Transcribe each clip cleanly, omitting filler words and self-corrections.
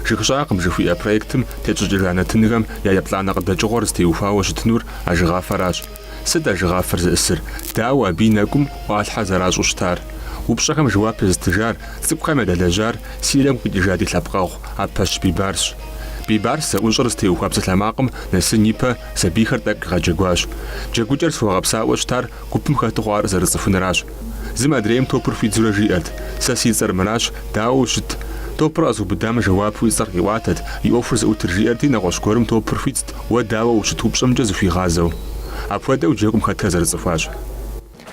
жыгыщӏакъым жыхуиӏэ проектым тетщӏыкӏыжа тынгэм я еплӏанэ къыдэкӏыгъуэр зытеухуауэ щытынур а жыгъафэращ. Сыт а жыгъафэр зыӏысыр? Дауэ абы и нэкӏум ӏуалъхьэ зэращӏу щытар? Упщӏэхэм жэуап езытыжар, цӏыкӏухэм ядэлэжьар си нэм къикӏыжа ди лъэпкъэгъу Апэщ Бийбарщ. Бийбарс зэӏущӏыр зытеухуа псалъэмакъым Нэсын ипэ сабийхэр тӏэкӏу къигъэджэгуащ. Джэгукӏэр схуэгъэпсауэ щытар гупым хэту хъуар зэрыцӏыхуныращ. Зым адрейм топыр хуидзурэ жиӏэрт: «Сэ си цӏэр мыращ, дауэ ущыт?» Топыр къэзубыдамэ жэуапу и цӏэр къиӏуатэт, и ӏуэхур зыӏутыр жиӏэрти нэгъуэщӏ гуэрым топыр хуитт, уэ дауэ ущыт упщӏэмкӏэ зыхуигъазэу. Апхуэдэу джэгум хэтыр зэрыцӏыхуащ.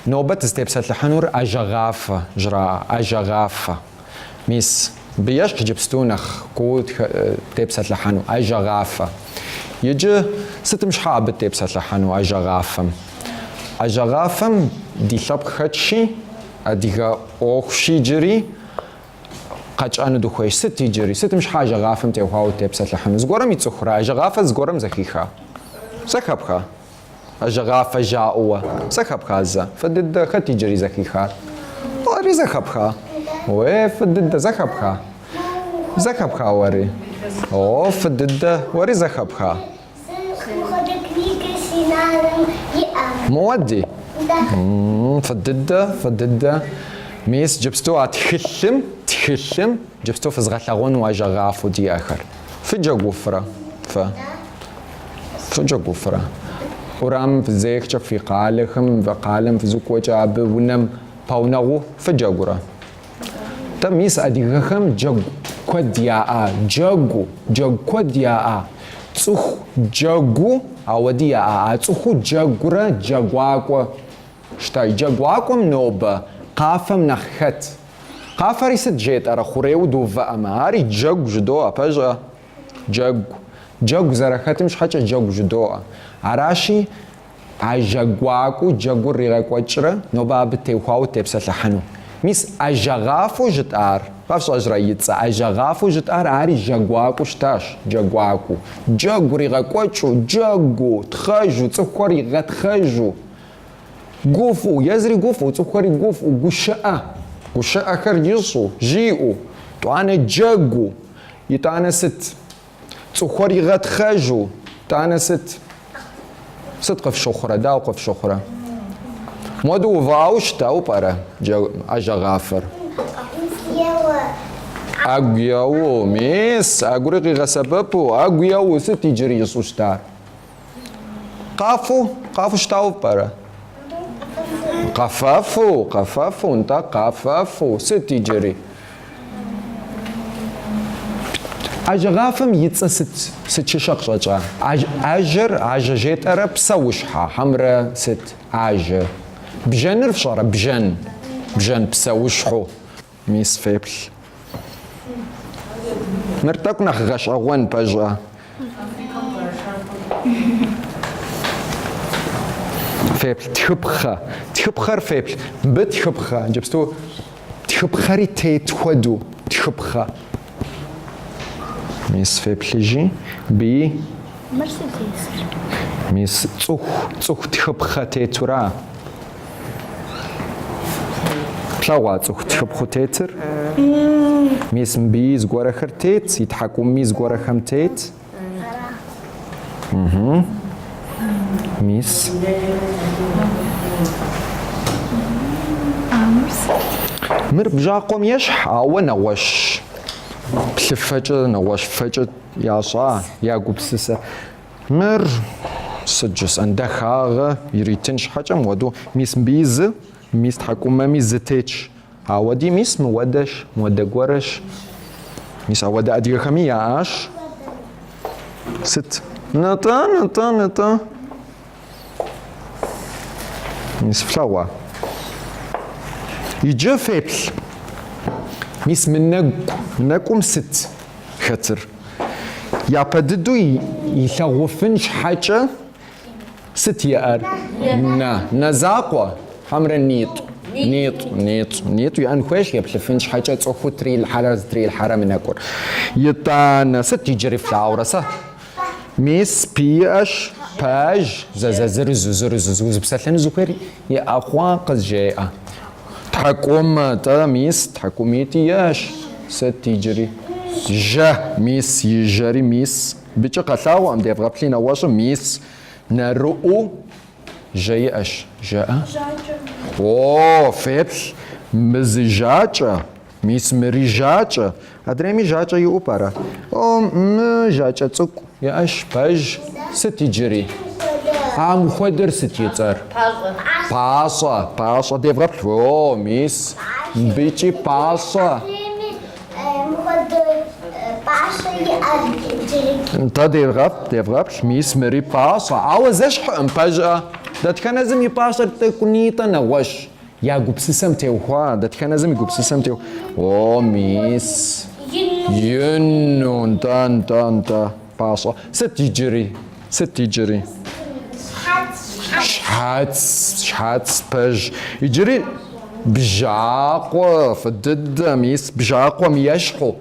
نوبت استبسلحنور أجغافة جرا أجغافة ميس بيشق جبستونخ كود تبسلحنو أجغافة يجي ستمش حاب تبسلحنو أجغافة دي لب خدشي أديها أوخشي جري قاش أنا دخويش ست جري ستمش حاجة غافم تيوهاو تبسلحنو زغورم يتسخرا أجغافة زغورم زكيخا زكبخا أجغافة جاؤوا سخب خازة فدد خطي جري زكيخا وري زخبخا وفدد زخبخا وري أو فدد وري زخبخا مودي فدد ميس جبستو تخلم جبستو في زغلغون وأجغافو دي آخر في جغوفرة في جغوفرة ورام في زيخ في قالخم في قالم في زوك وجاب ونم باونغو في جاغورا تميس اديغخم جاغ كوديا جاغ كوديا صخ جاغو اوديا صخ جاغورا جاغواكو شتاي جاغواكم نوبا قافم نخت قافري ست جيت ارا خوريو دوفا اماري جاغ جدو اباجا جاغ زرختم شحاجه جاغ جدو عراشي أجاقواكو جاقو ريغاكواتشرا نوبا بتيوخاو تبسلحنو ميس أجاغافو جتار بافسو أجرايتسا أجاغافو جتار عاري جاقواكو شتاش جاقواكو جاقو ريغاكواتشو جاقو تخاجو تسوكوري غتخاجو قوفو يزري قوفو تسوكوري قوفو قشاء خرجيسو جيئو توانا جاقو يتانا ست تسوكوري غتخاجو تانا ست صدق في شخرة داوق في شخرة مودو فاوش تاو برا أجا غافر أقياو ميس أقرقي غسببو أقياو ستي جري سوشتار قافو شتاو برا قفافو انت قفافو ستي جري أجغافم يتسا ست ششق شجع أجر جيت أرب سوشحة حمرا ست أجر بجن رفشارة بجن بسوشحو ميس فيبل مرتاك نخغش أغوان بجا فيبل تخبخر فيبل بتخبخر جبستو تخبخري تيتودو تخبخر ميس فيبلجي بي مرسيدس ميس صخ تخبخة تيتورا بلاوا صخ تخبخة تيتر ميس بي زغورة خرتيت يتحكم ميس زغورة خمتيت ميس مر بجاقوم يشح أو نوش بلفجة نواش فجة يا صا يا قبسسة مر سجس عند خاغ يريتنش حاجة مودو ميس بيز ميس تحكم ما ميز زتيتش عودي ميس مودش مودقورش ميس عودة أدي خمية عاش ست نتا ميس فلاوا يجي فيبل ميس منكم ست خطر يا بددو يلغوفنش حاجة ست يار نزاقوا حمر نيط يان خوش يبلفنش حاجة تصوخو تري الحارة من أكور يتان ست يجري في العورة ميس بيش باج زر بسالن زكري يا أخوان قد جاء تحكم تا ميس تحكميتي ياش ست يجري جا ميس يجري ميس بيجي قلاو ام ديف غابلين واش ميس نرؤو جاي اش جاء او فيبل مزجاجة ميس مريجاجة ادريمي جاجة يوبارا او مجاجة تسوك يا اش باج ستيجري عم خدر ستيتر باسا ديف غابل او ميس بيجي باسا انت ديفغاب ميس مري باسا عاوز اشحن فجأة ده كان لازم يباشر تكونيتا نواش يا جوبسيسم تيوها ده كان لازم يجوبسيسم تيو او ميس ينو انت باسا ستيجري شحاتس باج يجري بجاقوة فدد ميس بجاقوة ميشحو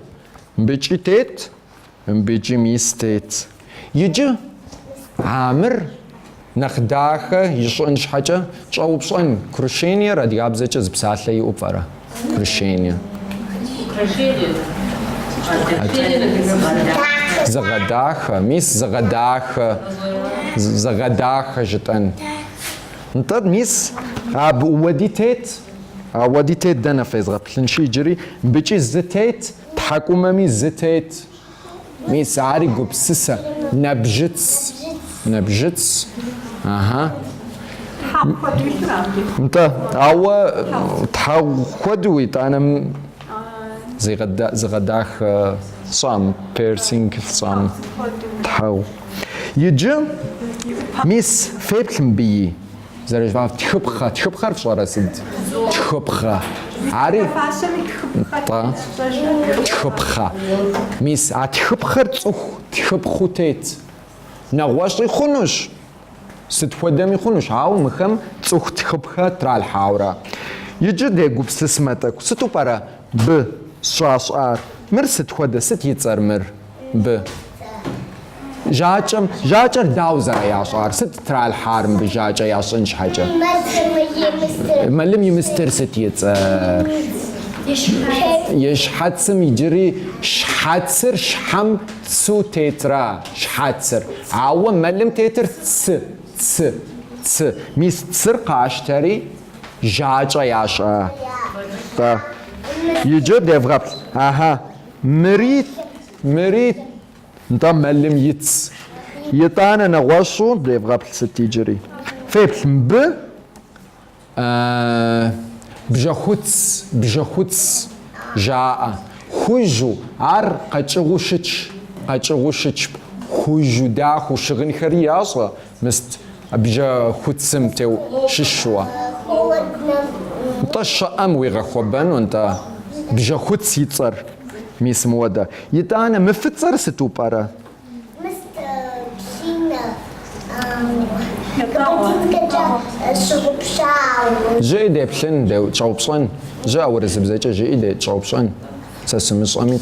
مبيجي تيت مبيجي ميس تيت يجي عامر نخداخة يشنش حاجة تشاوبشن كروشينيا رادي عبزة بسالة يوبفرا كروشينيا زغداخة ميس زغداخة جتن انت ميس عب ودي تيت دنا فيز غبلن شي جري بيجي زتيت تحكم مي زتيت ميس عاري قبسسة نبجتس اها انت او تحودوي انا زغداخ صام بيرسينج صام تحو يجي ميس فيبل بي زرج فاف تخبخر في شارع سد تخبخر عارف طا تخبخر ميس تخبخر تخبخو تيت نغواش يخونوش ستفودم يخونوش عاو مخم تخبخر ترى الحاورة يجي ديقو بسسمتك ستو برا ب شاش ار مر ستفود ست يتصر مر ب جاجر داوزر يا شعر ست ترى الحارم بجاجة يا شنش حاجة ملم يمستر ست يتصر يشحتسم يجري شحتسر شحم تسو تيترا شحتسر عاوة ملم تيتر تس ميس تسر قاشتري جاجة يا شعر يجب ديفغابل اها مريت انت ملم يتس يطانا نغوشو ديفغابل ستيجري فيبل ب بجاخوتس جاء خوجو عر قاچغوشچ خوجو داخو شغن خرياصه مست بجا خوتسم تو ششوا طش ام ويغا خوبن وانت بجا خوتس يتصر ميس مودا يتانا مفتصر ستو بارا جاي دي بشن دو تشوبشن جا ورز بزاجة جاي دي تشوبشن ساسمش امي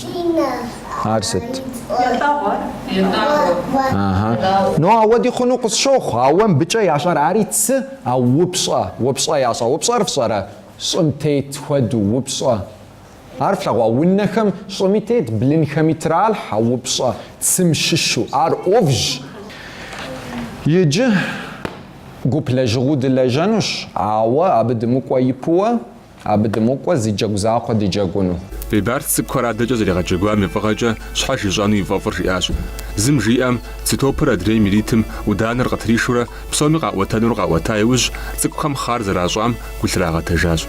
عارست اها نو ودي خنوق الشوخ هاوم بجاي عشان عاريتس او وبصا يا صا وبصا رفصرا صمتيت ودو وبصا عارف لغوا ونخم صمتيت بلين خميترال حوبصا تسمششو ار اوفج يجي قوب لجغود لجانوش عاوا ابد مكوا يبوا ابد مكوا زيجاغزاقو ديجاغونو ببارت سكورا دجازري غاجغوا مفغاجا شحال يجانو يفافر ياش زم جيام ستوبر ادري ميليتم ودانر قتريشورا بصومي قاوتانور قاوتايوج سكخم خار زراجام قلتراغا تجاج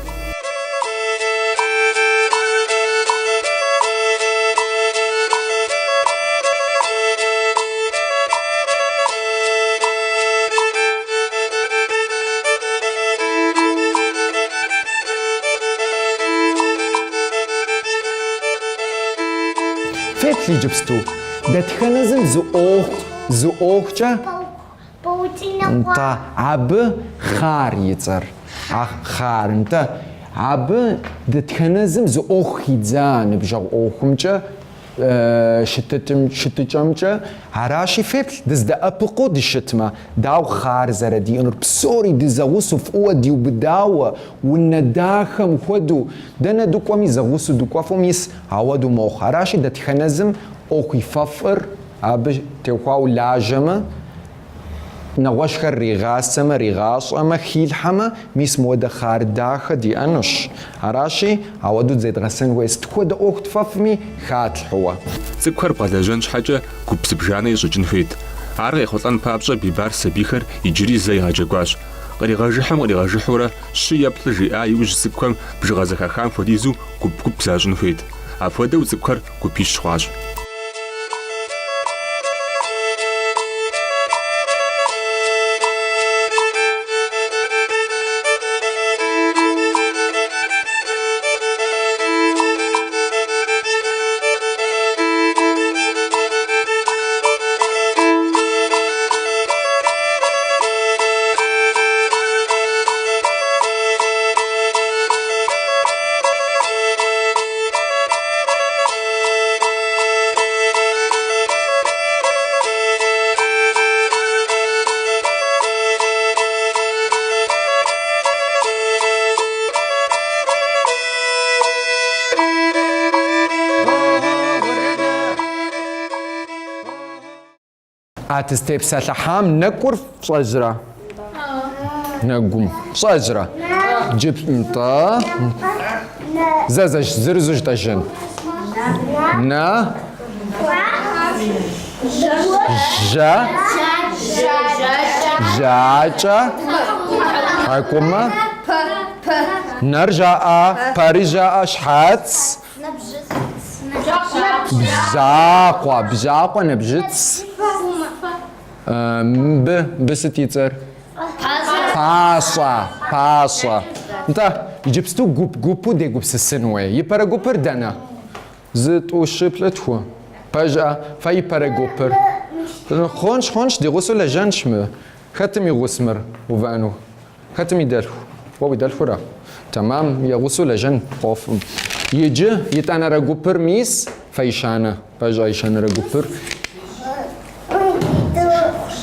فيت لي جبستو ده تخنزم زؤوخجا انت عب خار يتصر خار انت عب ده تخنزم زؤوخ يتزان بجاو اوخمجا شتتشمجة عراشي فيبل دزدا أبقو دي شتما داو خارزة دي انر بسوري دي زغوسو فقوة دي وبداوة والنداخم خودو دانا دوكوا مي زغوسو دوكوا فوميس عوادو موخ عراشي دا تخنزم اوكي ففر اب تيوخاو لاجمة نواشخر ريغاسما ريغاسما خيلحما ميس مودا خارداخة دي أنوش عراشي عوادو زيد غسن ويست كودا أوخت ففمي خاتل هو цӏыкӏухэр бгъэлэжьэнщ щхьэкӏэ гуп зыбжанэ ищӏыкӏын хуейт. Ар къехъулӏэн папщӏэ бибар сабийхэр иджыри зэ игъэджэгуащ. Къригъэжыхьэурэ щы еплӏы жиӏа иужь цӏыкӏухэм бжыгъэ зэхахам хуэдизу гуп защӏын хуейт. Апхуэдэу цӏыкӏухэр гупищ хъуащ. عتستيب سالحام نكور صجرة نقوم صجرة جيب انطا زازج زرزج تجن نا جا جاجا حكومة نرجع باريجا شحاتس بزاقوا نبجتس بستيتر باسا انت جبستو جوبو دي جوبس السنوي يبرا جوبر دانا زت وشبلتو باجا فاي برا جوبر خونش دي غسو لجانش مو ختمي غسمر وفانو ختمي دالو وابي دالو را تمام يا غسو لجان قوف يجي يتانا را جوبر ميس فايشانا باجا يشانا را جوبر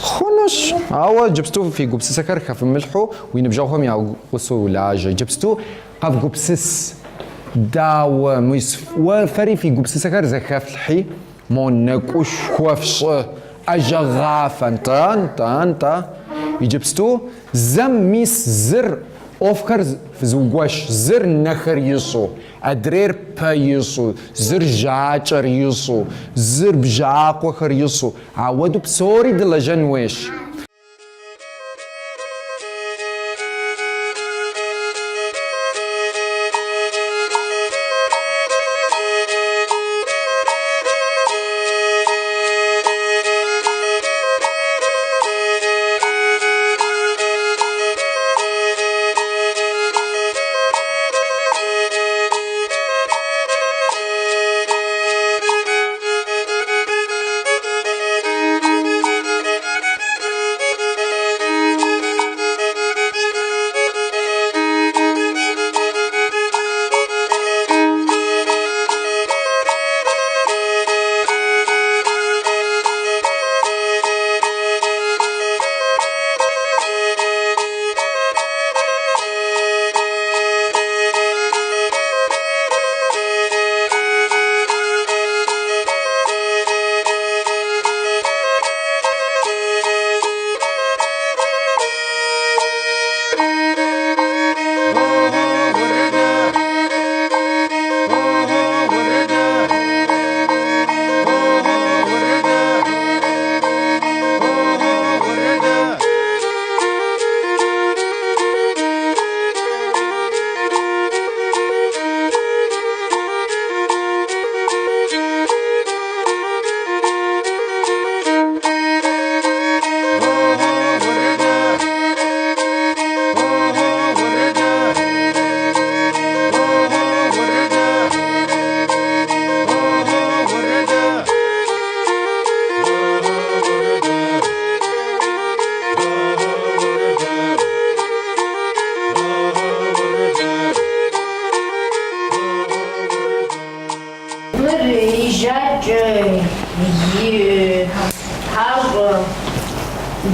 خونش هوا جبستو في جبس سكر خف ملحو وينبجوهم يا غسو لاجا جبستو قف جبسس داو ميس وفري في جبس سكر زخف الحي مون نكوش خوفش اجغاف انت يجبستو زم ميس زر اوفكر في زوجواش زر نخر يسو ادرير با يسو زر جاچر يسو زر بجاق وخر يسو عودو بسوري دلجن ويش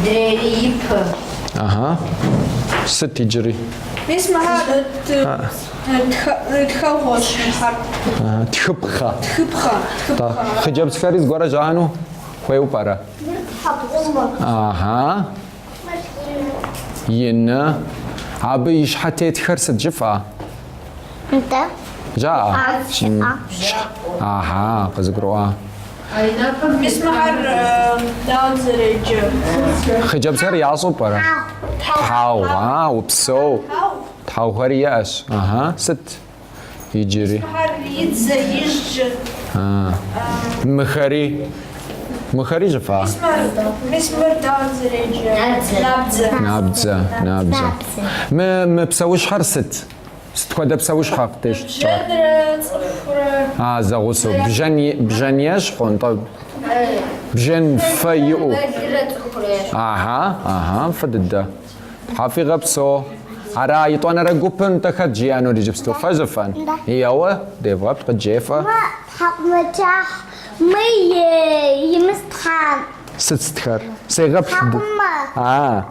دراري اها ست يجري اسمها تخوش تخبخه تخبخة طيب خجبت فارس غورا جانو خويو بارا اها ينا عبي شحتي تخرست جفا انت جاء اها قزقروا اسمها دانزريج خجب سر ياسو بارا تاو وبسو تاو هرياش اها ست يجري يتزيج مخري جفا مسمر دانزريج نابزة ما بسويش حر ست كودا بسويش حق تيش جدرت زغوسو بجانياش خون طب بجان فيو اها فددا حافي غبسو أرا يطوانا رقوبن تخد جيانو رجبستو فجفان ياوا ديفغاب قد جيفا حقمتاح مي يمستحان ستخر سيغب حقما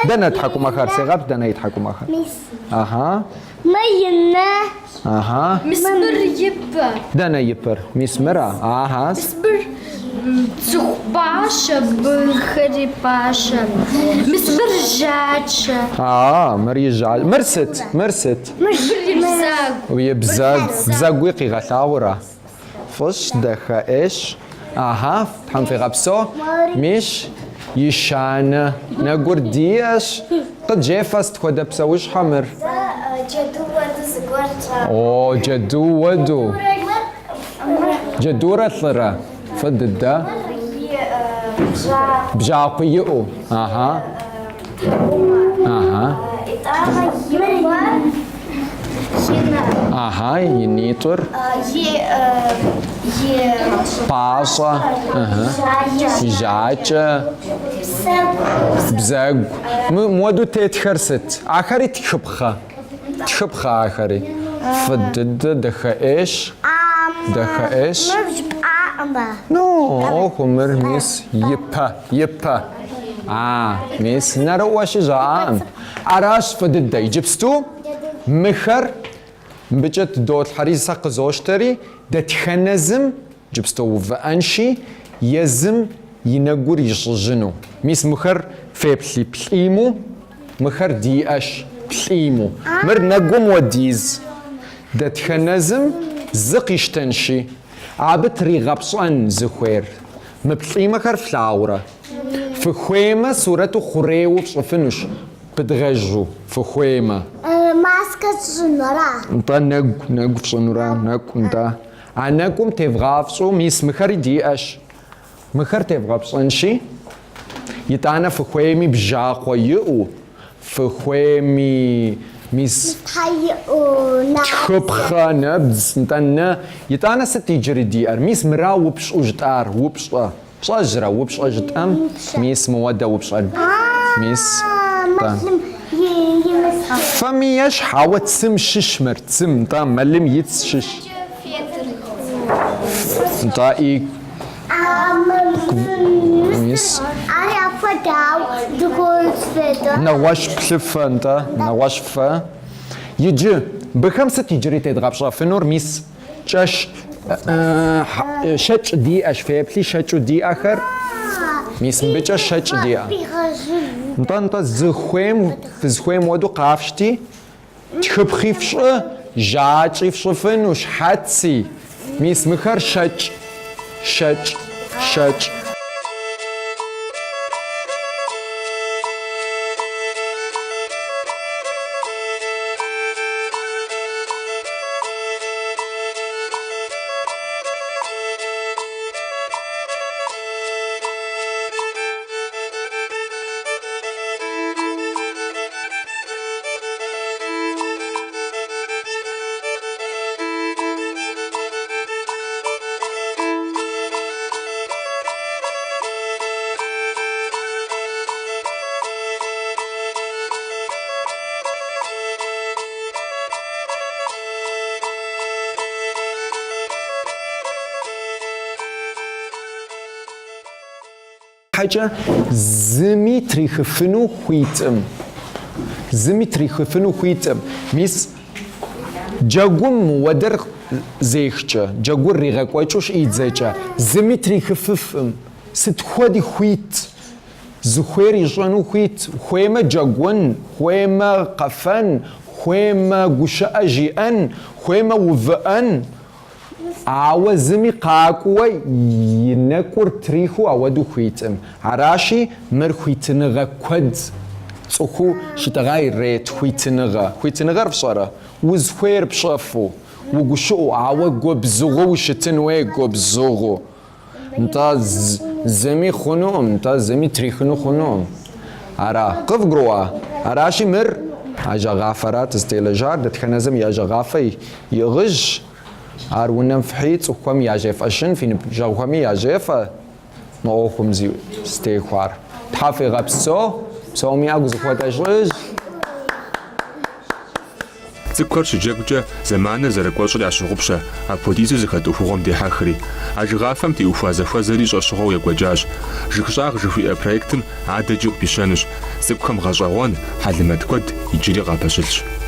دنا تحكم اخر سيغب دنا يتحكم اخر ميس اها مينا مسمر يب دنا يبر مسمرة اها مسمر زخباش بخري باشا مسمر جاتش مريجال مرست بزاق ويبزاق ويقي غثاورة فش دخا ايش تحم في غبسو مش يشان نقول دياش قد جيفاست كودا بسويش حمر جدو ودو زغورتا او جدورة ثرة فددا بجاقيو اها ينيطر باشا جاجة بزاق مودو تيتخرست اخري تخبخة اخري فدد دخا ايش نو خمر ميس يبا ميس نروش جان اراش فدد يجبستو مخر بجت دوت حريصة قزوشتري دتخنزم جبستو فانشي يزم ينقر يشجنو ميس مخر في بليمو مخر دياش بليمو مر نقوم وديز دتخنزم زقيشتنشي عبتري غبصان زخوير مبليمة خر فلاورة في خويمة صورته خريو بصفنش بدغجو في خويمة ماسكة صنورة انت نق في صنورة نق انت عناكم تفغافصو ميس مخر دياش مخر تفغافصنشي يتانا في خويمي بجاقو يقو في خويمي ميس تخبخة نبز نتانا يتانا ستي جري ديار ميس مرا وبش وجدار وبش بشجرة وبش أجدام ميس مودة وبش ميس فميش حاوت سم ششمر تسم تا ملم يتشش تا إيك ميس نواش بلفة انت نواش فا يجي بخمسة تجري تدغبشا في نور ميس شاش شش دي اش فيبلي شش دي اخر ميس مبيتش شش دي انت زخويم في زخويم ودو قافشتي تخبخي فش جاجي فشفن وش حاتسي ميس مخر شش армыхьэкӏэ зыми трихыфыну хуитӏым. Зыми трихыфыну хуитӏым. Мис джэгум уэдэр зехкӏэ, джэгур ригъэкӏуэкӏыу щӏидзэкӏэ, зыми трихыфыфӏым. Сыт хуэди хуит. Зыхуейр ищӏэну хуит. Хуеймэ джэгун, хуеймэ къэфэн, хуеймэ гущыӏэ жиӏэн, хуеймэ увыӏэн. Ауэ зыми къакӏуэ и нэкӏур трихыу ауэду хуитӏым. Аращи мыр хуитыныгъэ куэд цӏыхуу щытыгъа ирет хуитыныгъэ. Хуитыныгъэр фщӏэрэ? Узхуейр пщӏэфу, угущыӏу, ауэ гуэбзыгъэу ущытын хуей гуэбзыгъэу. Нтӏэ зыми хъунукъым, нтӏэ зыми трихыну хъунукъым. Ара къывгурыӏуа? Аращи мыр ажьэгъафэрат зытелэжьар, дэтхэнэ зым и ажьэгъафэ игъыжь. Ар унэм фхьи цӏыхухэм яжефӏэщын, фи ныбжьэгъухэми яжефӏэ мы ӏуэхум стехуар. Тхьэ фегъэпсэу, псоми ягу зыхуэтӏэщӏыжь. Цӏыкӏухэр щыджэгукӏэ зэманыр зэрыкӏуэщӏыр ящыгъупщэ, апхуэдизу зыхэтӏухугъуэм дехьэхри. А жыгъафэм теухуа зэхуэзэри щӏэщыгъуэу екӏуэкӏащ. Жыгщӏагъ жыхуиӏэ проектым адэкӏэ къыпищэнущ. Цӏыкӏухэм гъэщӏэгъуэн, хьэлэмэт куэд иджыри къапэщылъщ.